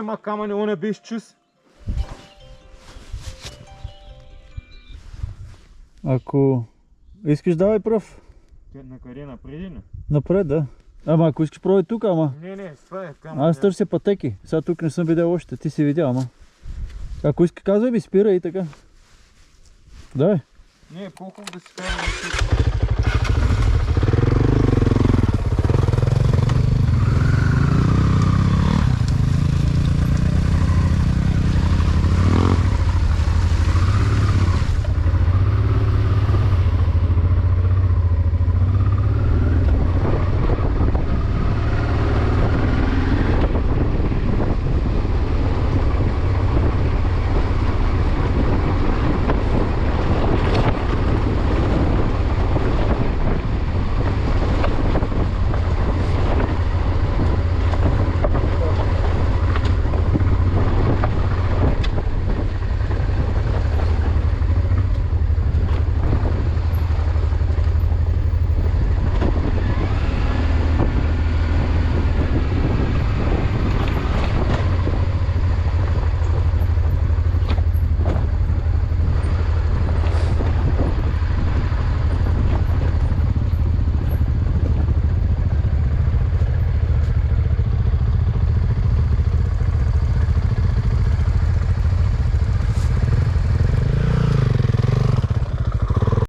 има камъни, он е без чист. Ако искаш, давай пръв. На къде? Напреди ли? Напред, да. Ама ако искаш, пробвай тук, ама. Не, това е камън. Аз търся пътеки. Сега тук не съм видял още. Ти си видял, ама. Ако иска, казвай ми, спира и така. Давай. Не, по-хубаво да си казвам.